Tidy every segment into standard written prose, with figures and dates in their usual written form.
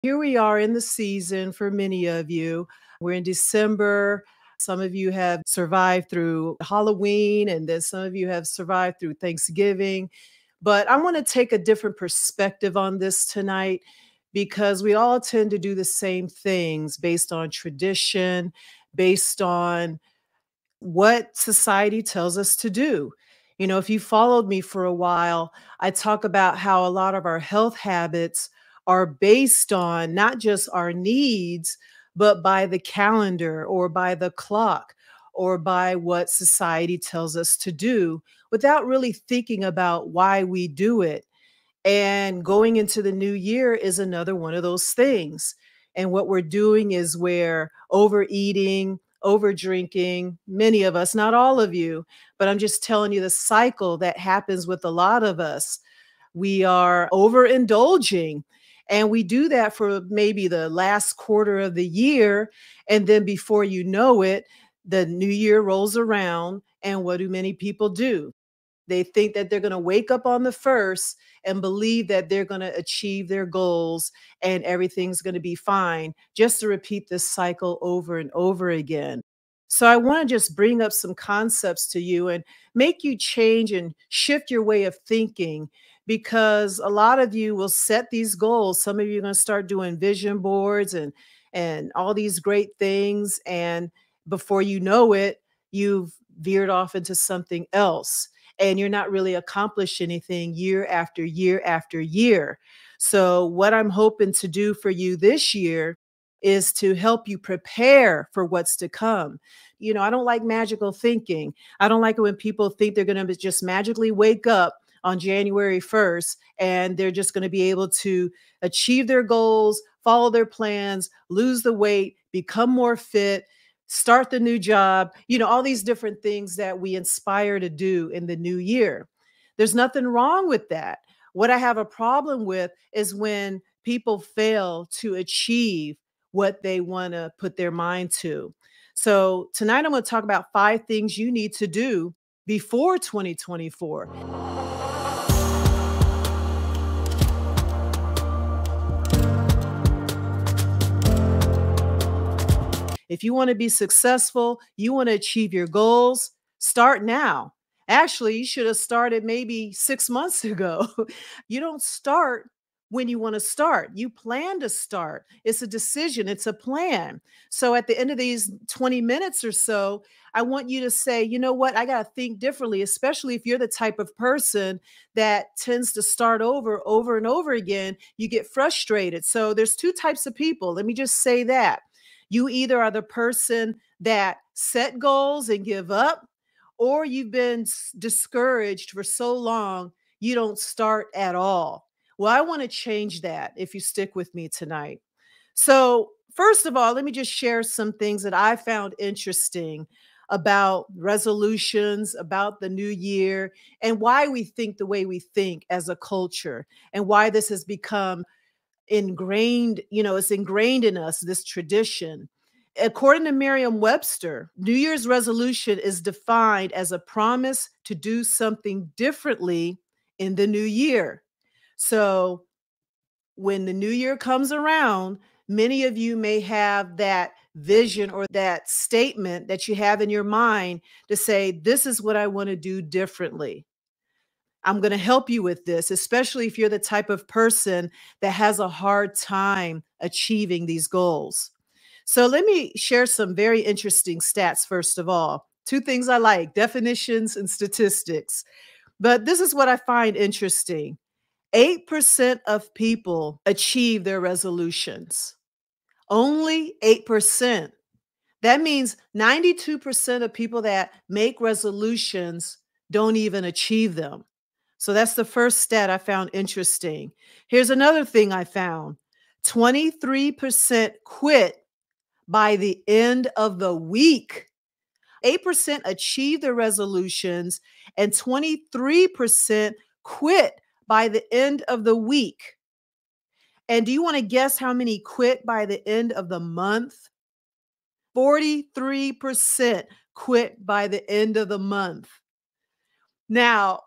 Here we are in the season for many of you. We're in December. Some of you have survived through Halloween, and then some of you have survived through Thanksgiving. But I want to take a different perspective on this tonight because we all tend to do the same things based on tradition, based on what society tells us to do. If you followed me for a while, I talk about how a lot of our health habits are based on not just our needs, but by the calendar or by the clock or by what society tells us to do without really thinking about why we do it. And going into the new year is another one of those things. And what we're doing is we're overeating, over drinking, many of us, not all of you, but I'm just telling you the cycle that happens with a lot of us. We are overindulging. And we do that for maybe the last quarter of the year. And then before you know it, the new year rolls around. And what do many people do? They think that they're going to wake up on the first and believe that they're going to achieve their goals and everything's going to be fine, just to repeat this cycle over and over again. So I want to just bring up some concepts to you and make you change and shift your way of thinking, because a lot of you will set these goals. Some of you are going to start doing vision boards and all these great things, and before you know it, you've veered off into something else and you're not really accomplishing anything year after year after year. So what I'm hoping to do for you this year is to help you prepare for what's to come. I don't like magical thinking. I don't like it when people think they're going to just magically wake up on January 1st and they're just going to be able to achieve their goals, follow their plans, lose the weight, become more fit, start the new job, all these different things that we inspire to do in the new year. There's nothing wrong with that. What I have a problem with is when people fail to achieve what they want to put their mind to. So tonight I'm going to talk about 5 things you need to do before 2024. If you want to be successful, you want to achieve your goals, start now. Actually, you should have started maybe 6 months ago. You don't start when you want to start. You plan to start. It's a decision, it's a plan. So at the end of these 20 minutes or so, I want you to say, you know what, I got to think differently, especially if you're the type of person that tends to start over and over again. You get frustrated. So there's 2 types of people. Let me just say that. You either are the person that set goals and give up, or you've been discouraged for so long, you don't start at all. Well, I want to change that if you stick with me tonight. So, first of all, let me just share some things that I found interesting about resolutions, about the new year, and why we think the way we think as a culture, and why this has become ingrained, it's ingrained in us, this tradition. According to Merriam-Webster, New Year's resolution is defined as a promise to do something differently in the new year. So when the new year comes around, many of you may have that vision or that statement that you have in your mind to say, this is what I want to do differently. I'm going to help you with this, especially if you're the type of person that has a hard time achieving these goals. So let me share some very interesting stats, first of all. 2 things I like, definitions and statistics. But this is what I find interesting. 8% of people achieve their resolutions. Only 8%. That means 92% of people that make resolutions don't even achieve them. So that's the first stat I found interesting. Here's another thing I found. 23% quit by the end of the week. 8% achieve their resolutions and 23% quit by the end of the week. And do you want to guess how many quit by the end of the month? 43% quit by the end of the month. Now,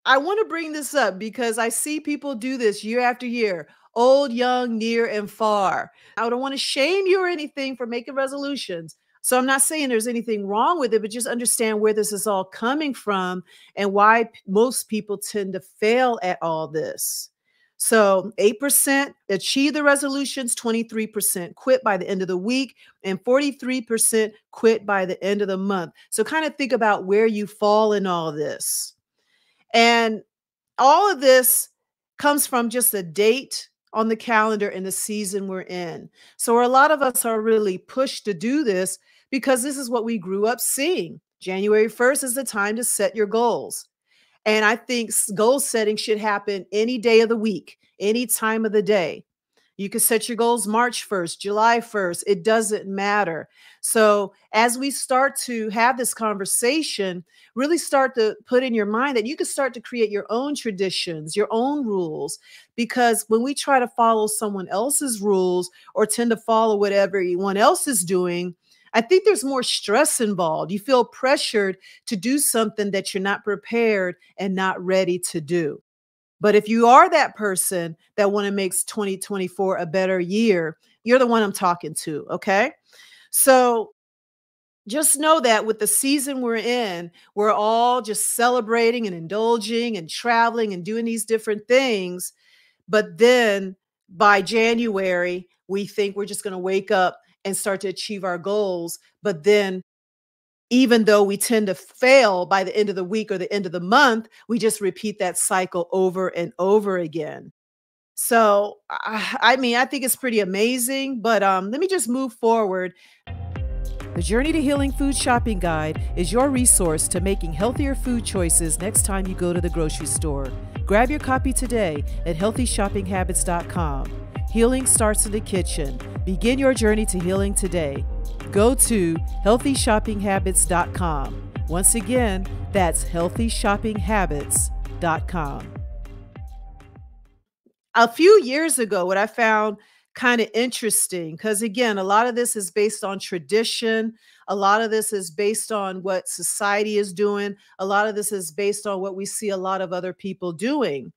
I want to bring this up because I see people do this year after year. old, young, near, and far. I don't want to shame you or anything for making resolutions. So I'm not saying there's anything wrong with it, but just understand where this is all coming from and why most people tend to fail at all this. So 8% achieve the resolutions, 23% quit by the end of the week, and 43% quit by the end of the month. So kind of think about where you fall in all this. And all of this comes from just a date on the calendar and the season we're in. So a lot of us are really pushed to do this because this is what we grew up seeing. January 1st is the time to set your goals. And I think goal setting should happen any day of the week, any time of the day. You can set your goals March 1st, July 1st. It doesn't matter. So as we start to have this conversation, really start to put in your mind that you can start to create your own traditions, your own rules. Because when we try to follow someone else's rules or tend to follow what everyone else is doing, I think there's more stress involved. You feel pressured to do something that you're not prepared and not ready to do. But if you are that person that want to make 2024 a better year, you're the one I'm talking to. Okay. So just know that with the season we're in, we're all just celebrating and indulging and traveling and doing these different things. But then by January, we think we're just going to wake up and start to achieve our goals. But then even though we tend to fail by the end of the week or the end of the month, we just repeat that cycle over and over again. So, I mean, I think it's pretty amazing, but let me just move forward. The Journey to Healing Food Shopping Guide is your resource to making healthier food choices next time you go to the grocery store. Grab your copy today at healthyshoppinghabits.com. Healing starts in the kitchen. Begin your journey to healing today. Go to healthyshoppinghabits.com. Once again, that's healthyshoppinghabits.com. A few years ago, what I found kind of interesting, because again, a lot of this is based on tradition. A lot of this is based on what society is doing. A lot of this is based on what we see a lot of other people doing.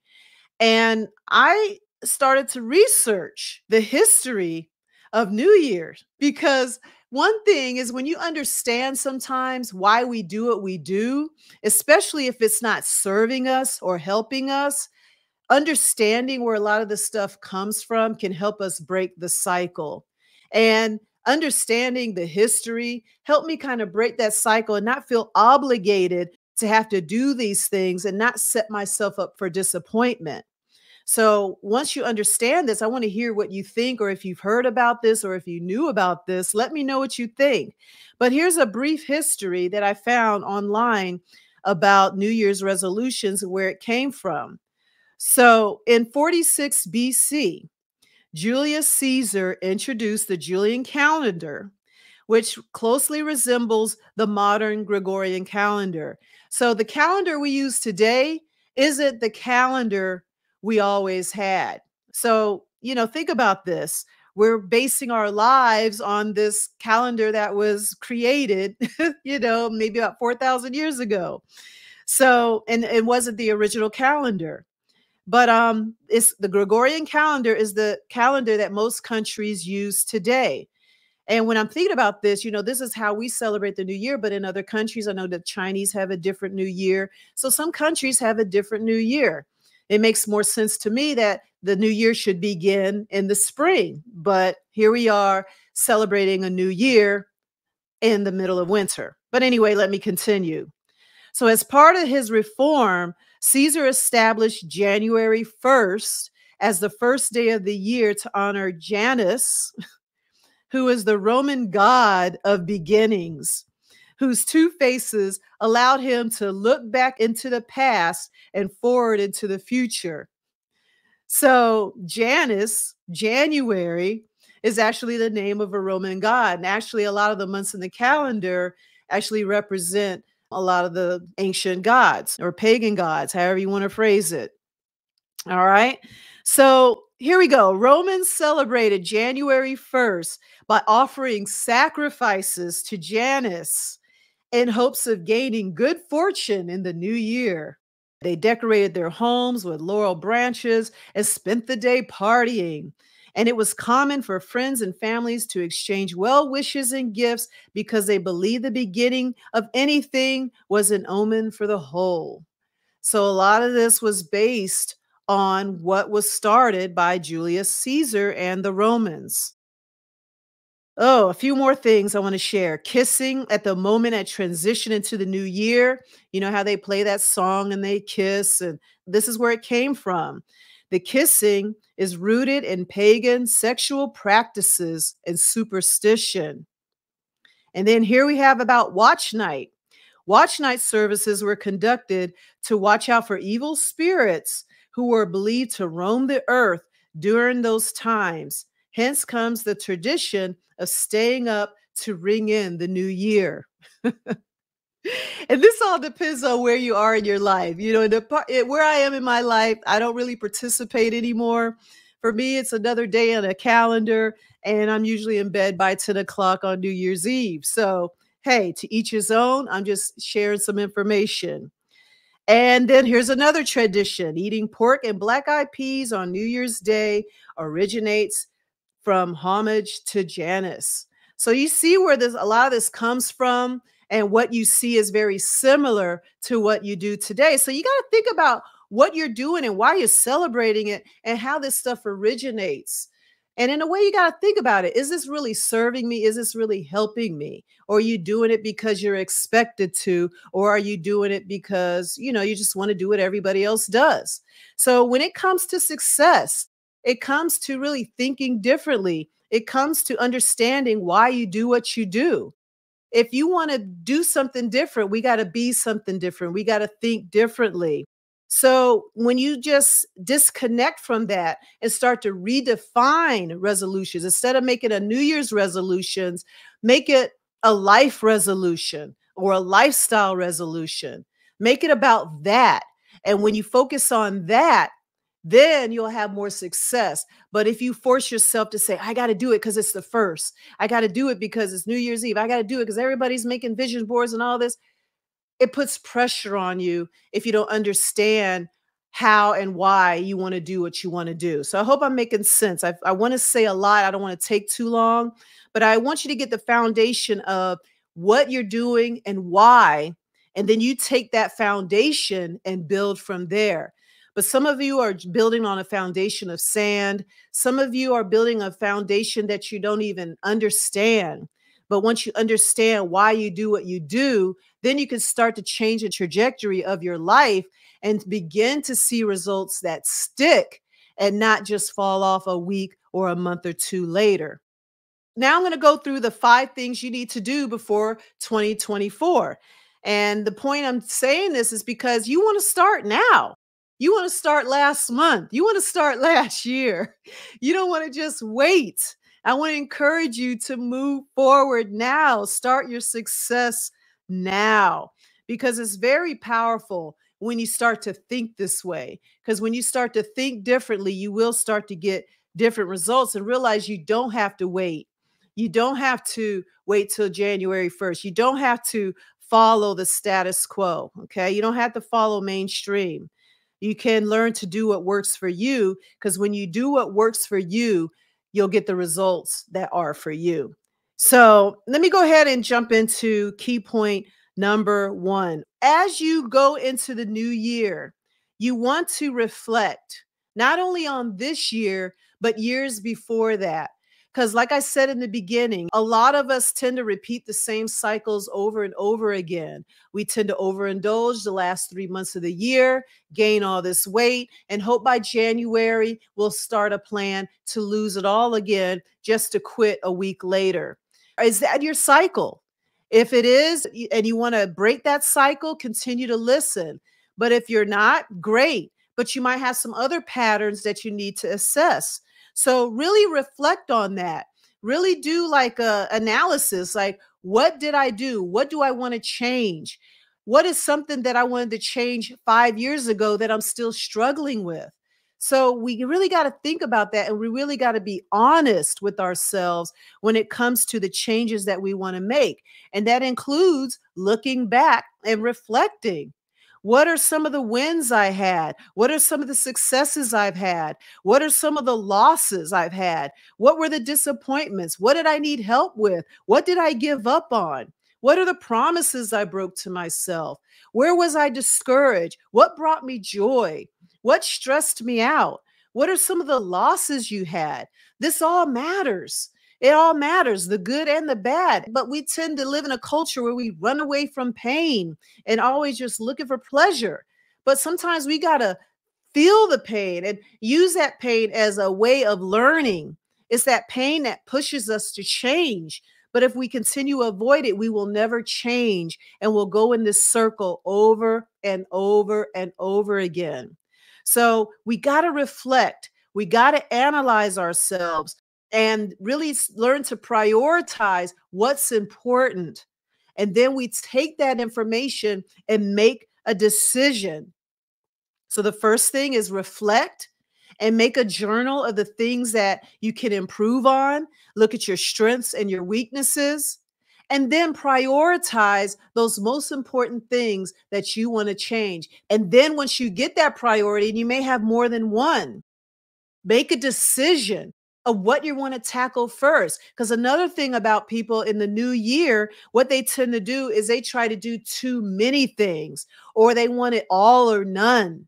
And I started to research the history of New Year's, because one thing is when you understand sometimes why we do what we do, especially if it's not serving us or helping us, understanding where a lot of this stuff comes from can help us break the cycle. And understanding the history helped me kind of break that cycle and not feel obligated to have to do these things and not set myself up for disappointment. So once you understand this, I want to hear what you think, or if you've heard about this, or if you knew about this, let me know what you think. But here's a brief history that I found online about New Year's resolutions, where it came from. So in 46 BC, Julius Caesar introduced the Julian calendar, which closely resembles the modern Gregorian calendar. So the calendar we use today isn't the calendar we always had. So, think about this. We're basing our lives on this calendar that was created, maybe about 4,000 years ago. So, and it wasn't the original calendar. But it's the Gregorian calendar is the calendar that most countries use today. And when I'm thinking about this, this is how we celebrate the new year. But in other countries, I know the Chinese have a different new year. So some countries have a different new year. It makes more sense to me that the new year should begin in the spring. But here we are celebrating a new year in the middle of winter. But anyway, let me continue. So as part of his reform, Caesar established January 1st as the first day of the year to honor Janus, who is the Roman god of beginnings, whose two faces allowed him to look back into the past and forward into the future. So Janus, January, is actually the name of a Roman god. And actually, a lot of the months in the calendar actually represent a lot of the ancient gods or pagan gods, however you want to phrase it. All right. So here we go. Romans celebrated January 1st by offering sacrifices to Janus in hopes of gaining good fortune in the new year. They decorated their homes with laurel branches and spent the day partying. And it was common for friends and families to exchange well wishes and gifts because they believed the beginning of anything was an omen for the whole. So a lot of this was based on what was started by Julius Caesar and the Romans. Oh, a few more things I want to share. Kissing at the moment at transition into the new year. You know how they play that song and they kiss, and this is where it came from. The kissing is rooted in pagan sexual practices and superstition. And then here we have about watch night. Watch night services were conducted to watch out for evil spirits who were believed to roam the earth during those times. Hence comes the tradition of staying up to ring in the new year. And this all depends on where you are in your life. You know, where I am in my life, I don't really participate anymore. For me, it's another day on a calendar, and I'm usually in bed by 10 o'clock on New Year's Eve. So, hey, to each his own. I'm just sharing some information. And then here's another tradition. Eating pork and black-eyed peas on New Year's Day originates from homage to Janus. So you see where a lot of this comes from, and what you see is very similar to what you do today. So you got to think about what you're doing and why you're celebrating it and how this stuff originates. And in a way, you got to think about it. Is this really serving me? Is this really helping me? Or are you doing it because you're expected to? Or are you doing it because, you just want to do what everybody else does? So when it comes to success, it comes to really thinking differently. It comes to understanding why you do what you do. If you want to do something different, we got to be something different. We got to think differently. So when you just disconnect from that and start to redefine resolutions, instead of making a New Year's resolutions, make it a life resolution or a lifestyle resolution. Make it about that. And when you focus on that, then you'll have more success. But if you force yourself to say, I got to do it because it's the first, I got to do it because it's New Year's Eve, I got to do it because everybody's making vision boards and all this, it puts pressure on you if you don't understand how and why you want to do what you want to do. So I hope I'm making sense. I want to say a lot. I don't want to take too long, but I want you to get the foundation of what you're doing and why. And then you take that foundation and build from there. But some of you are building on a foundation of sand. Some of you are building a foundation that you don't even understand. But once you understand why you do what you do, then you can start to change the trajectory of your life and begin to see results that stick and not just fall off a week or a month or two later. Now I'm going to go through the 5 things you need to do before 2024. And the point I'm saying this is because you want to start now. You want to start last month. You want to start last year. You don't want to just wait. I want to encourage you to move forward now. Start your success now, because it's very powerful when you start to think this way. Because when you start to think differently, you will start to get different results and realize you don't have to wait. You don't have to wait till January 1st. You don't have to follow the status quo. Okay. You don't have to follow mainstream. You can learn to do what works for you, because when you do what works for you, you'll get the results that are for you. So let me go ahead and jump into key point number 1. As you go into the new year, you want to reflect not only on this year, but years before that. Because like I said in the beginning, a lot of us tend to repeat the same cycles over and over again. We tend to overindulge the last 3 months of the year, gain all this weight, and hope by January we'll start a plan to lose it all again just to quit a week later. Is that your cycle? If it is, and you want to break that cycle, continue to listen. But if you're not, great. But you might have some other patterns that you need to assess. So really reflect on that. Really do like a analysis, like what did I do? What do I want to change? What is something that I wanted to change 5 years ago that I'm still struggling with? So we really got to think about that, and we really got to be honest with ourselves when it comes to the changes that we want to make. And that includes looking back and reflecting. What are some of the wins I had? What are some of the successes I've had? What are some of the losses I've had? What were the disappointments? What did I need help with? What did I give up on? What are the promises I broke to myself? Where was I discouraged? What brought me joy? What stressed me out? What are some of the losses you had? This all matters. It all matters, the good and the bad. But we tend to live in a culture where we run away from pain and always just looking for pleasure. But sometimes we got to feel the pain and use that pain as a way of learning. It's that pain that pushes us to change. But if we continue to avoid it, we will never change and we'll go in this circle over and over and over again. So we got to reflect. We got to analyze ourselves and really learn to prioritize what's important. And then we take that information and make a decision. So the first thing is reflect and make a journal of the things that you can improve on. Look at your strengths and your weaknesses. And then prioritize those most important things that you want to change. And then once you get that priority, and you may have more than one, make a decision of what you want to tackle first. Because another thing about people in the new year, what they tend to do is they try to do too many things, or they want it all or none.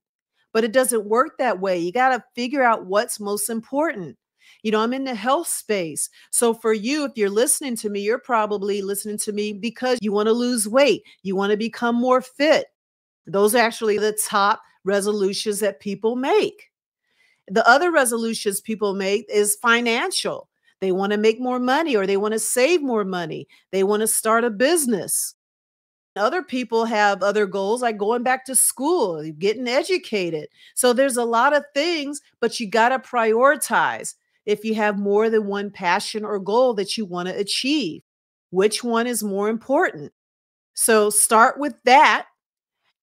But it doesn't work that way. You got to figure out what's most important. You know, I'm in the health space. So for you, if you're listening to me, you're probably listening to me because you want to lose weight. You want to become more fit. Those are actually the top resolutions that people make. The other resolutions people make is financial. They want to make more money or they want to save more money. They want to start a business. Other people have other goals like going back to school, getting educated. So there's a lot of things, but you got to prioritize if you have more than one passion or goal that you want to achieve. Which one is more important? So start with that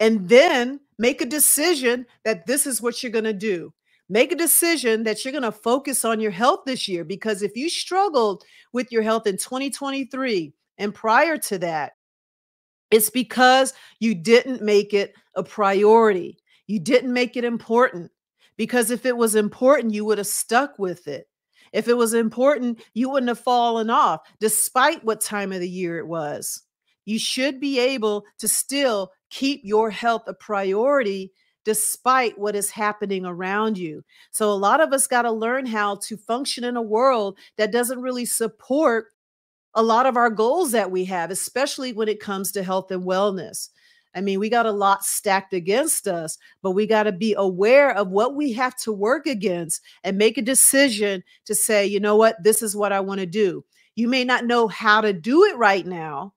and then make a decision that this is what you're going to do. Make a decision that you're going to focus on your health this year, because if you struggled with your health in 2023 and prior to that, it's because you didn't make it a priority. You didn't make it important, because if it was important, you would have stuck with it. If it was important, you wouldn't have fallen off, despite what time of the year it was. You should be able to still keep your health a priority despite what is happening around you. So a lot of us got to learn how to function in a world that doesn't really support a lot of our goals that we have, especially when it comes to health and wellness. I mean, we got a lot stacked against us, but we got to be aware of what we have to work against and make a decision to say, you know what, this is what I want to do. You may not know how to do it right now,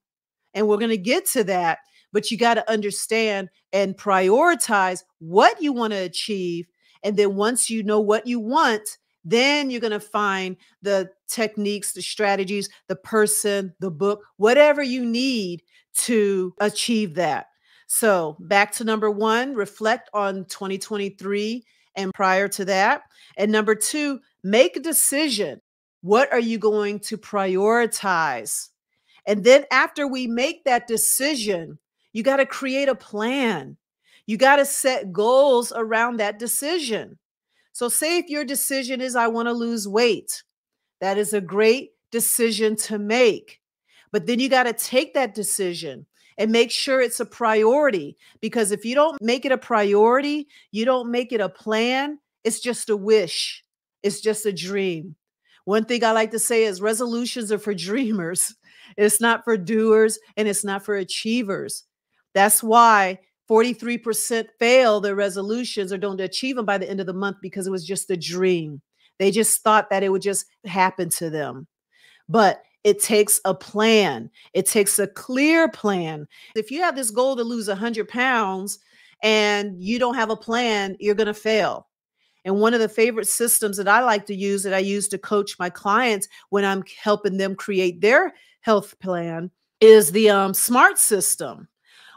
and we're going to get to that, but you got to understand and prioritize what you want to achieve. And then once you know what you want, then you're going to find the techniques, the strategies, the person, the book, whatever you need to achieve that. So back to number one, reflect on 2023 and prior to that. And number two, make a decision. What are you going to prioritize? And then after we make that decision, you got to create a plan. You got to set goals around that decision. So say if your decision is, I want to lose weight, that is a great decision to make. But then you got to take that decision and make sure it's a priority, because if you don't make it a priority, you don't make it a plan, it's just a wish. It's just a dream. One thing I like to say is resolutions are for dreamers. It's not for doers and it's not for achievers. That's why 43% fail their resolutions or don't achieve them by the end of the month, because it was just a dream. They just thought that it would just happen to them. But it takes a plan. It takes a clear plan. If you have this goal to lose 100 pounds and you don't have a plan, you're going to fail. And one of the favorite systems that I like to use, that I use to coach my clients when I'm helping them create their health plan, is the SMART system,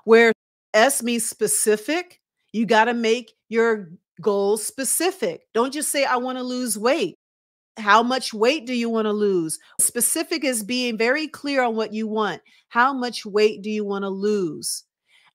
where S means specific. You got to make your goals specific. Don't just say, I want to lose weight. How much weight do you want to lose? Specific is being very clear on what you want. How much weight do you want to lose?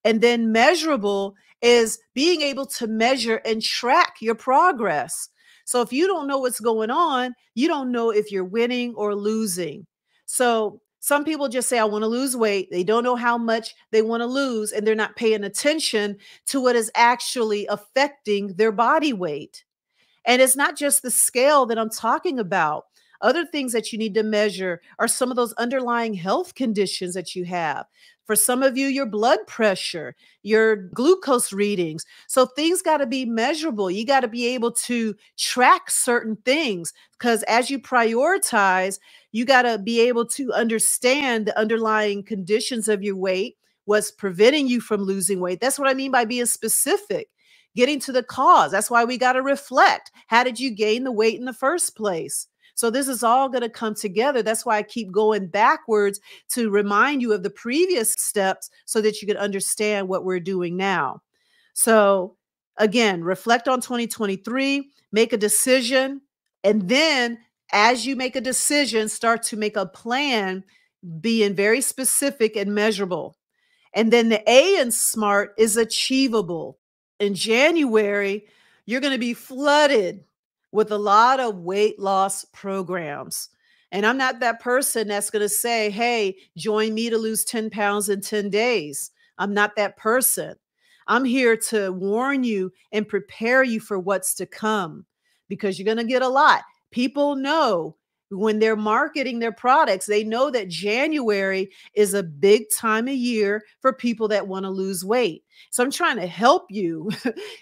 And then measurable is being able to measure and track your progress. So if you don't know what's going on, you don't know if you're winning or losing. So some people just say, I want to lose weight. They don't know how much they want to lose, and they're not paying attention to what is actually affecting their body weight. And it's not just the scale that I'm talking about. Other things that you need to measure are some of those underlying health conditions that you have. For some of you, your blood pressure, your glucose readings. So things got to be measurable. You got to be able to track certain things, because as you prioritize, you got to be able to understand the underlying conditions of your weight, what's preventing you from losing weight. That's what I mean by being specific. Getting to the cause. That's why we got to reflect. How did you gain the weight in the first place? So this is all going to come together. That's why I keep going backwards to remind you of the previous steps so that you can understand what we're doing now. So again, reflect on 2023, make a decision, and then as you make a decision, start to make a plan, being very specific and measurable. And then the A in SMART is achievable. In January, you're going to be flooded with a lot of weight loss programs. And I'm not that person that's going to say, hey, join me to lose 10 pounds in 10 days. I'm not that person. I'm here to warn you and prepare you for what's to come, because you're going to get a lot. People know when they're marketing their products, they know that January is a big time of year for people that want to lose weight. So I'm trying to help you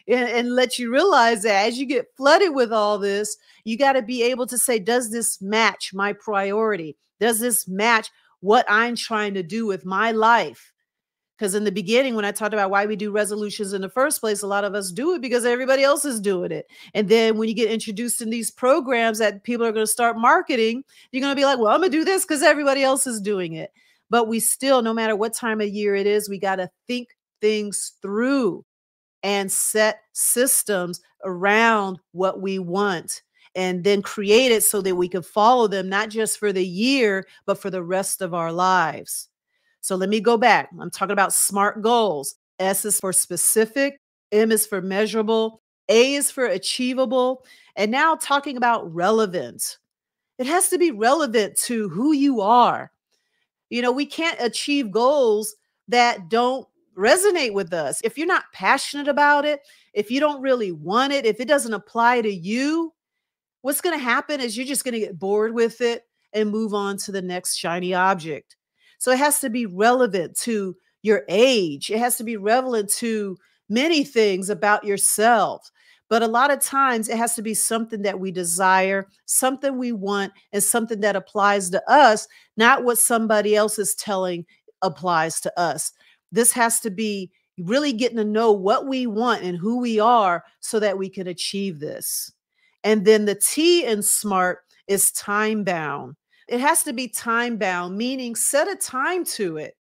and let you realize that as you get flooded with all this, you got to be able to say, does this match my priority? Does this match what I'm trying to do with my life? Because in the beginning, when I talked about why we do resolutions in the first place, a lot of us do it because everybody else is doing it. And then when you get introduced in these programs that people are going to start marketing, you're going to be like, well, I'm going to do this because everybody else is doing it. But we still, no matter what time of year it is, we got to think things through and set systems around what we want, and then create it so that we can follow them, not just for the year, but for the rest of our lives. So let me go back. I'm talking about SMART goals. S is for specific, M is for measurable, A is for achievable, and now talking about relevant. It has to be relevant to who you are. You know, we can't achieve goals that don't resonate with us. If you're not passionate about it, if you don't really want it, if it doesn't apply to you, what's going to happen is you're just going to get bored with it and move on to the next shiny object. So it has to be relevant to your age. It has to be relevant to many things about yourself. But a lot of times it has to be something that we desire, something we want, and something that applies to us, not what somebody else is telling applies to us. This has to be really getting to know what we want and who we are so that we can achieve this. And then the T in SMART is time bound. It has to be time bound, meaning set a time to it.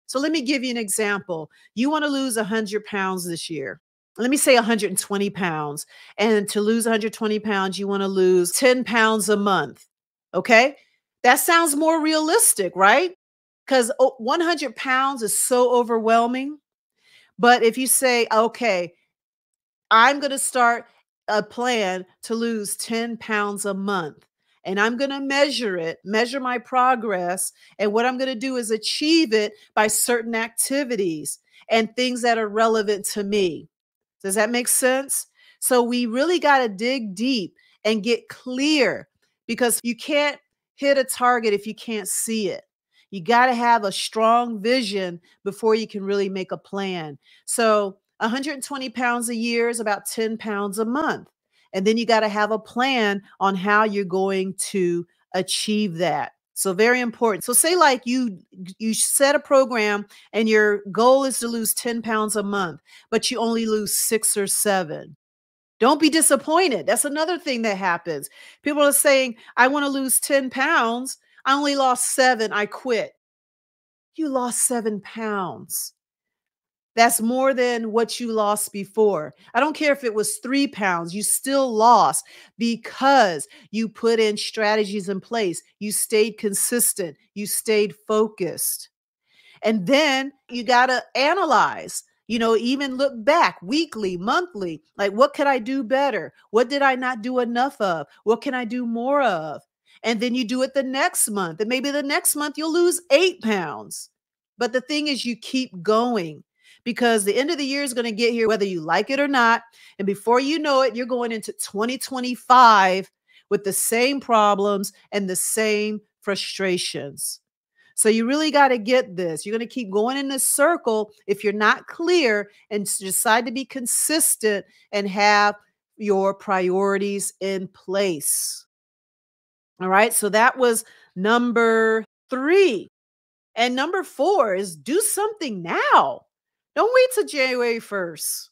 So let me give you an example. You want to lose 100 pounds this year. Let me say 120 pounds. And to lose 120 pounds, you want to lose 10 pounds a month. Okay. That sounds more realistic, right? Because 100 pounds is so overwhelming. But if you say, okay, I'm going to start a plan to lose 10 pounds a month, and I'm going to measure it, measure my progress. And what I'm going to do is achieve it by certain activities and things that are relevant to me. Does that make sense? So we really got to dig deep and get clear, because you can't hit a target if you can't see it. You got to have a strong vision before you can really make a plan. So 120 pounds a year is about 10 pounds a month. And then you got to have a plan on how you're going to achieve that. So very important. So say like you set a program and your goal is to lose 10 pounds a month, but you only lose 6 or 7. Don't be disappointed. That's another thing that happens. People are saying, I want to lose 10 pounds. I only lost 7. I quit. You lost 7 pounds. That's more than what you lost before. I don't care if it was 3 pounds, you still lost because you put in strategies in place. You stayed consistent. You stayed focused. And then you got to analyze. Even look back weekly, monthly, like what could I do better? What did I not do enough of? What can I do more of? And then you do it the next month. And maybe the next month you'll lose 8 pounds. But the thing is, you keep going because the end of the year is going to get here, whether you like it or not. And before you know it, you're going into 2025 with the same problems and the same frustrations. So you really got to get this. You're going to keep going in this circle if you're not clear and decide to be consistent and have your priorities in place. All right. So that was number 3. And number 4 is do something now. Don't wait till January 1st.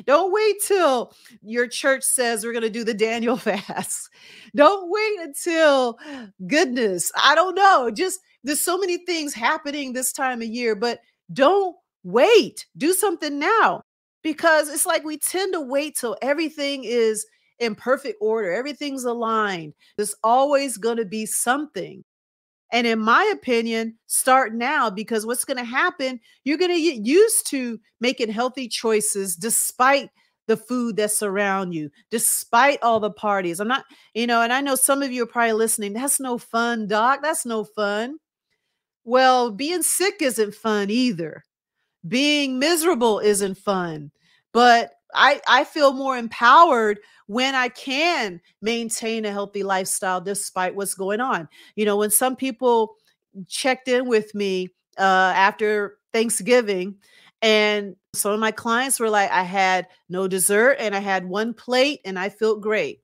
Don't wait till your church says we're going to do the Daniel fast. Don't wait until goodness. I don't know. Just there's so many things happening this time of year, but don't wait. Do something now because it's like we tend to wait till everything is in perfect order. Everything's aligned. There's always going to be something. And in my opinion, start now because what's going to happen, you're going to get used to making healthy choices despite the food that's around you, despite all the parties. I'm not, and I know some of you are probably listening. That's no fun, doc. That's no fun. Well, being sick isn't fun either. Being miserable isn't fun. But I feel more empowered when I can maintain a healthy lifestyle despite what's going on. When some people checked in with me after Thanksgiving, and some of my clients were like, I had no dessert and I had one plate and I felt great.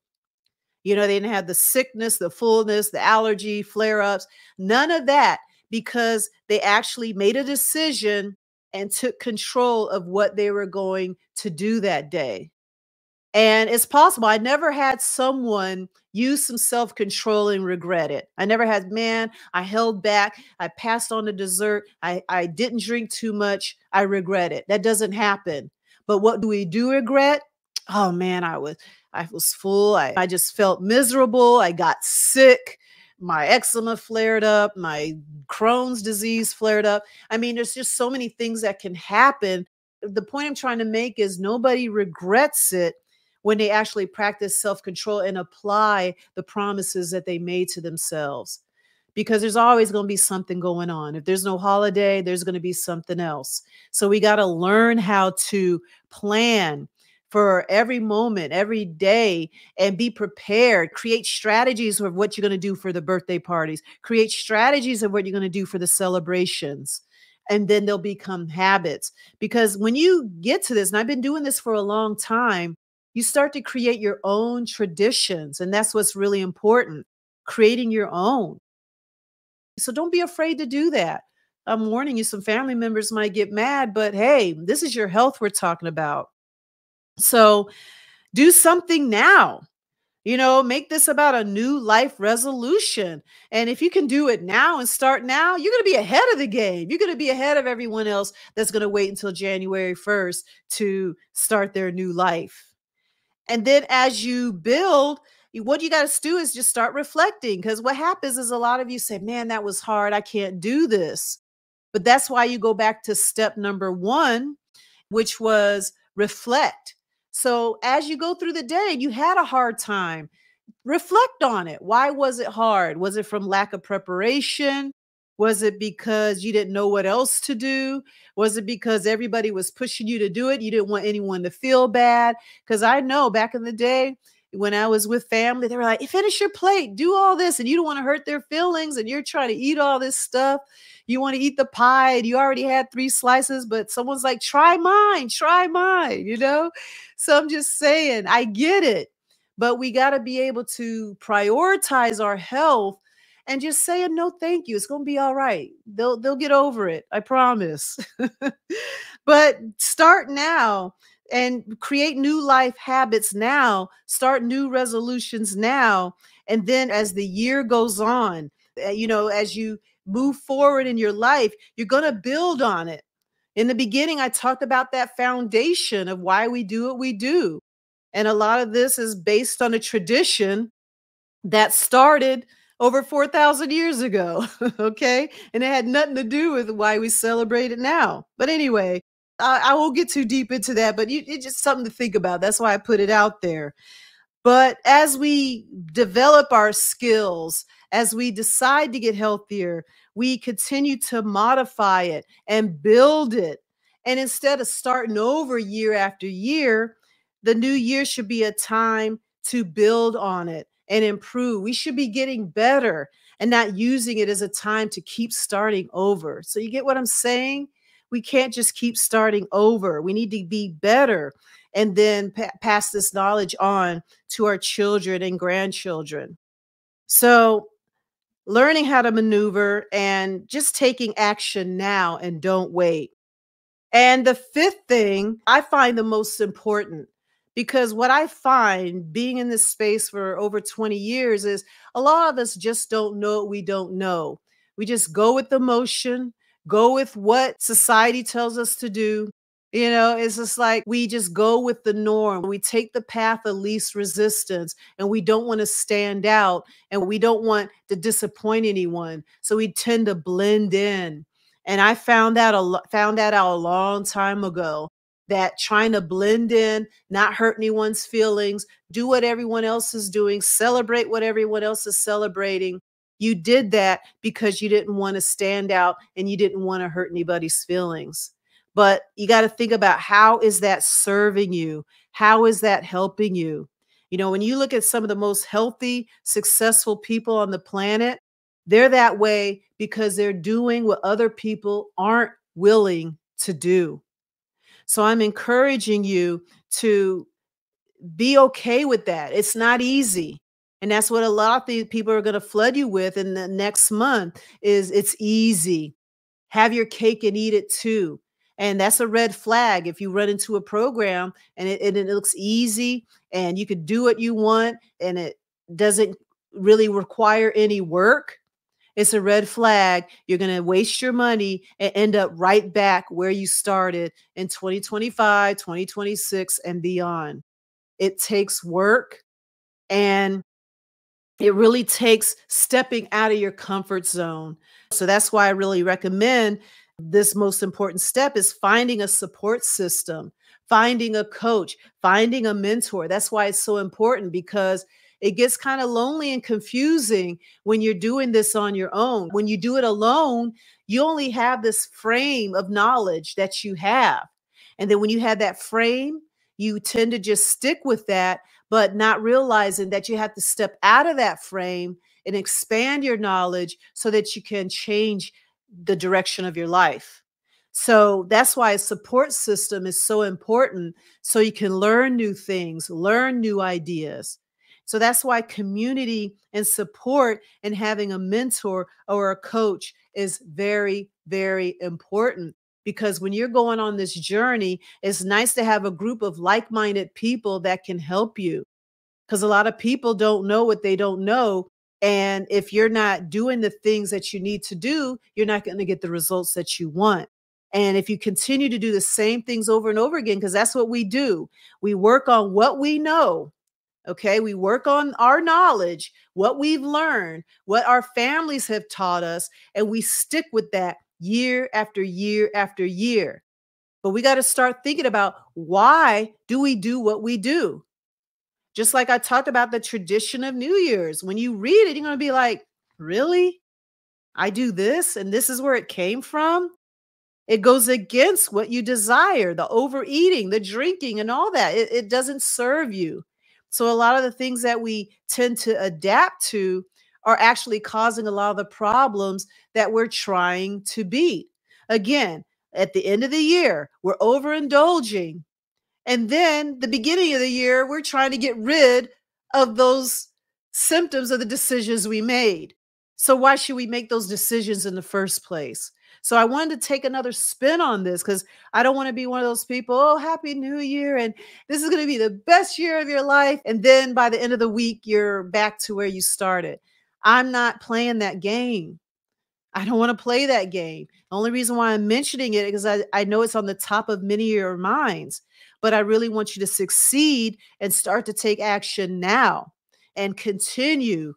They didn't have the sickness, the fullness, the allergy, flare ups, none of that because they actually made a decision and took control of what they were going to do that day. And it's possible. I never had someone use some self control and regret it. I never had, man, I held back. I passed on the dessert. I didn't drink too much. I regret it. That doesn't happen. But what do we do regret? Oh man, I was full. I just felt miserable. I got sick. My eczema flared up. My Crohn's disease flared up. I mean, there's just so many things that can happen. The point I'm trying to make is nobody regrets it when they actually practice self-control and apply the promises that they made to themselves. Because there's always going to be something going on. If there's no holiday, there's going to be something else. So we got to learn how to plan for every moment, every day, and be prepared. Create strategies of what you're going to do for the birthday parties. Create strategies of what you're going to do for the celebrations. And then they'll become habits. Because when you get to this, and I've been doing this for a long time, you start to create your own traditions. And that's what's really important, creating your own. So don't be afraid to do that. I'm warning you, some family members might get mad, but hey, this is your health we're talking about. So do something now. Make this about a new life resolution. And if you can do it now and start now, you're going to be ahead of the game. You're going to be ahead of everyone else that's going to wait until January 1st to start their new life. And then as you build, what you got to do is just start reflecting. Because what happens is a lot of you say, man, that was hard. I can't do this. But that's why you go back to step number 1, which was reflect. So as you go through the day and you had a hard time, reflect on it. Why was it hard? Was it from lack of preparation? Was it because you didn't know what else to do? Was it because everybody was pushing you to do it? You didn't want anyone to feel bad? Because I know back in the day when I was with family, they were like, finish your plate, do all this. And you don't want to hurt their feelings. And you're trying to eat all this stuff. You want to eat the pie and you already had 3 slices, but someone's like, try mine. So I'm just saying, I get it. But we got to be able to prioritize our health and just say no thank you. It's going to be all right. They'll get over it. I promise. But start now and create new life habits now. Start new resolutions now. And then as the year goes on, as you move forward in your life, you're going to build on it. In the beginning, I talked about that foundation of why we do what we do. And a lot of this is based on a tradition that started over 4,000 years ago. Okay. And it had nothing to do with why we celebrate it now. But anyway, I won't get too deep into that, but it's just something to think about. That's why I put it out there. But as we develop our skills, as we decide to get healthier, we continue to modify it and build it. And instead of starting over year after year, the new year should be a time to build on it and improve. We should be getting better and not using it as a time to keep starting over. So, you get what I'm saying? We can't just keep starting over. We need to be better and then pass this knowledge on to our children and grandchildren. So, learning how to maneuver and just taking action now and don't wait. And the fifth thing I find the most important, because what I find being in this space for over 20 years is a lot of us just don't know what we don't know. We just go with the motion, go with what society tells us to do. It's just like we just go with the norm. We take the path of least resistance and we don't want to stand out and we don't want to disappoint anyone. So we tend to blend in. And I found that out a long time ago, that trying to blend in, not hurt anyone's feelings, do what everyone else is doing, celebrate what everyone else is celebrating. You did that because you didn't want to stand out and you didn't want to hurt anybody's feelings. But you got to think about, how is that serving you? How is that helping you? When you look at some of the most healthy, successful people on the planet, they're that way because they're doing what other people aren't willing to do. So I'm encouraging you to be okay with that. It's not easy. And that's what a lot of the people are going to flood you with in the next month is it's easy. Have your cake and eat it too. And that's a red flag if you run into a program and it looks easy and you could do what you want and it doesn't really require any work. It's a red flag. You're going to waste your money and end up right back where you started in 2025, 2026, and beyond. It takes work, and it really takes stepping out of your comfort zone. So that's why I really recommend this most important step is finding a support system, finding a coach, finding a mentor. That's why it's so important, because it gets kind of lonely and confusing when you're doing this on your own. When you do it alone, you only have this frame of knowledge that you have. And then when you have that frame, you tend to just stick with that, but not realizing that you have to step out of that frame and expand your knowledge so that you can change the direction of your life. So that's why a support system is so important, so you can learn new things, learn new ideas. So that's why community and support and having a mentor or a coach is very, very important. Because when you're going on this journey, it's nice to have a group of like-minded people that can help you, because a lot of people don't know what they don't know. And if you're not doing the things that you need to do, you're not going to get the results that you want. And if you continue to do the same things over and over again, because that's what we do, we work on what we know. Okay, we work on our knowledge, what we've learned, what our families have taught us, and we stick with that year after year after year. But we got to start thinking about, why do we do what we do? Just like I talked about the tradition of New Year's. When you read it, you're going to be like, really? I do this and this is where it came from? It goes against what you desire, the overeating, the drinking, and all that. It doesn't serve you. So a lot of the things that we tend to adapt to are actually causing a lot of the problems that we're trying to beat. Again, at the end of the year, we're overindulging. And then the beginning of the year, we're trying to get rid of those symptoms of the decisions we made. So why should we make those decisions in the first place? So I wanted to take another spin on this, because I don't want to be one of those people, oh, happy new year, and this is going to be the best year of your life. And then by the end of the week, you're back to where you started. I'm not playing that game. I don't want to play that game. The only reason why I'm mentioning it is I know it's on the top of many of your minds, but I really want you to succeed and start to take action now and continue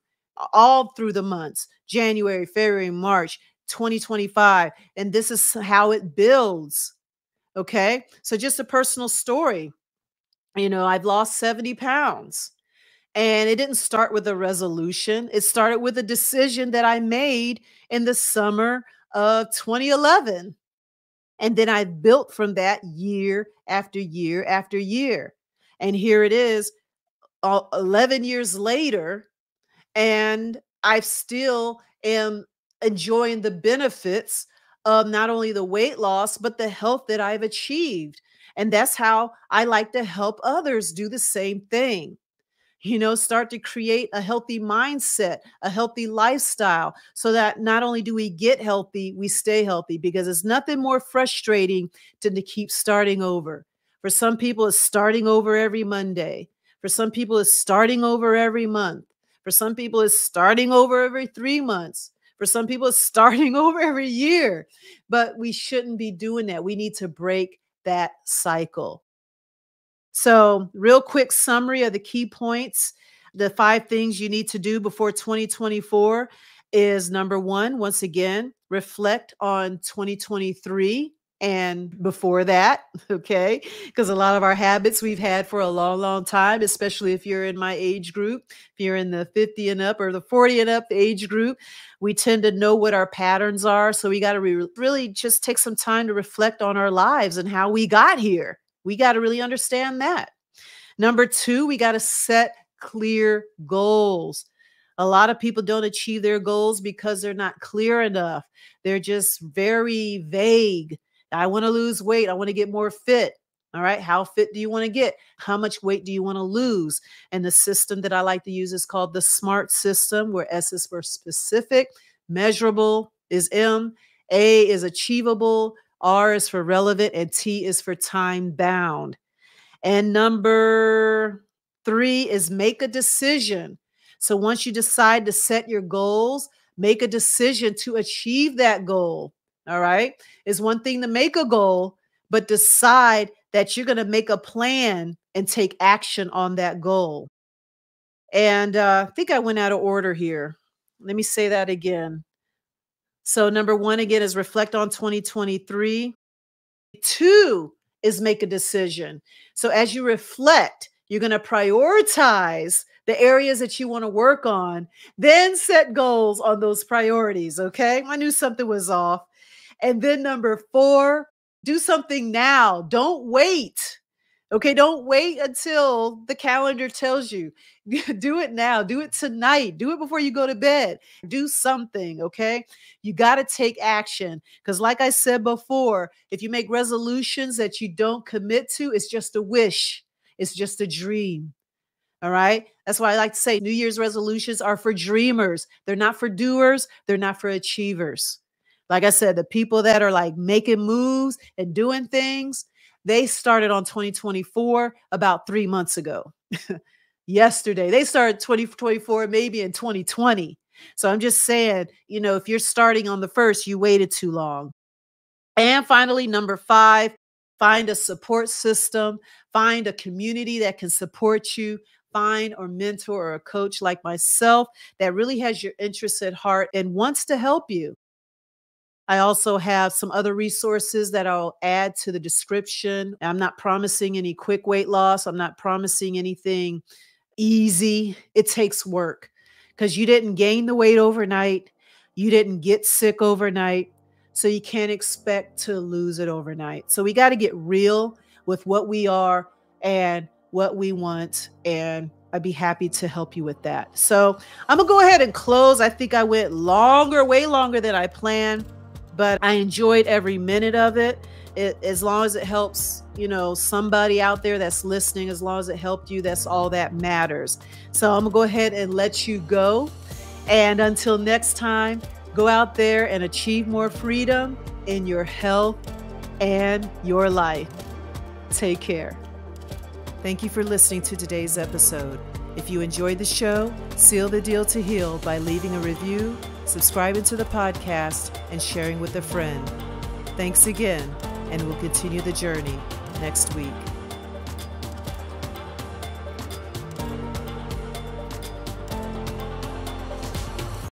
all through the months, January, February, March, 2025. And this is how it builds. Okay. So just a personal story. I've lost 70 pounds. And it didn't start with a resolution. It started with a decision that I made in the summer of 2011. And then I built from that year after year after year. And here it is, 11 years later, and I still am enjoying the benefits of not only the weight loss, but the health that I've achieved. And that's how I like to help others do the same thing. Start to create a healthy mindset, a healthy lifestyle, so that not only do we get healthy, we stay healthy, because it's nothing more frustrating than to keep starting over. For some people, it's starting over every Monday. For some people, it's starting over every month. For some people, it's starting over every 3 months. For some people, it's starting over every year. But we shouldn't be doing that. We need to break that cycle. So, real quick summary of the key points. The 5 things you need to do before 2024 is number 1, once again, reflect on 2023 and before that, okay? Because a lot of our habits we've had for a long, long time, especially if you're in my age group, if you're in the 50 and up or the 40 and up age group, we tend to know what our patterns are. So we got to really just take some time to reflect on our lives and how we got here. We got to really understand that. Number 2, we got to set clear goals. A lot of people don't achieve their goals because they're not clear enough. They're just very vague. I want to lose weight. I want to get more fit. All right. How fit do you want to get? How much weight do you want to lose? And the system that I like to use is called the SMART system, where S is for specific, measurable is M, A is achievable, R is for relevant, and T is for time bound. And number 3 is make a decision. So once you decide to set your goals, make a decision to achieve that goal. All right. It's one thing to make a goal, but decide that you're going to make a plan and take action on that goal. And I think I went out of order here. Let me say that again. So number 1, again, is reflect on 2023. 2 is make a decision. So as you reflect, you're going to prioritize the areas that you want to work on, then set goals on those priorities. Okay. I knew something was off. And then number 4, do something now. Don't wait. Okay. Don't wait until the calendar tells you. Do it now. Do it tonight. Do it before you go to bed. Do something. Okay. You got to take action. Because like I said before, if you make resolutions that you don't commit to, it's just a wish. It's just a dream. All right. That's why I like to say New Year's resolutions are for dreamers. They're not for doers. They're not for achievers. Like I said, the people that are like making moves and doing things, they started on 2024 about 3 months ago. Yesterday, they started 2024, maybe in 2020. So I'm just saying, if you're starting on the 1st, you waited too long. And finally, number 5, find a support system, find a community that can support you, find a mentor or a coach like myself that really has your interests at heart and wants to help you. I also have some other resources that I'll add to the description. I'm not promising any quick weight loss. I'm not promising anything easy. It takes work because you didn't gain the weight overnight. You didn't get sick overnight. So you can't expect to lose it overnight. So we got to get real with what we are and what we want. And I'd be happy to help you with that. So I'm going to go ahead and close. I think I went longer, way longer than I planned, but I enjoyed every minute of it. As long as it helps, somebody out there that's listening, as long as it helped you, that's all that matters. So I'm gonna go ahead and let you go. And until next time, go out there and achieve more freedom in your health and your life. Take care. Thank you for listening to today's episode. If you enjoyed the show, seal the deal to heal by leaving a review, subscribing to the podcast, and sharing with a friend. Thanks again, and we'll continue the journey next week.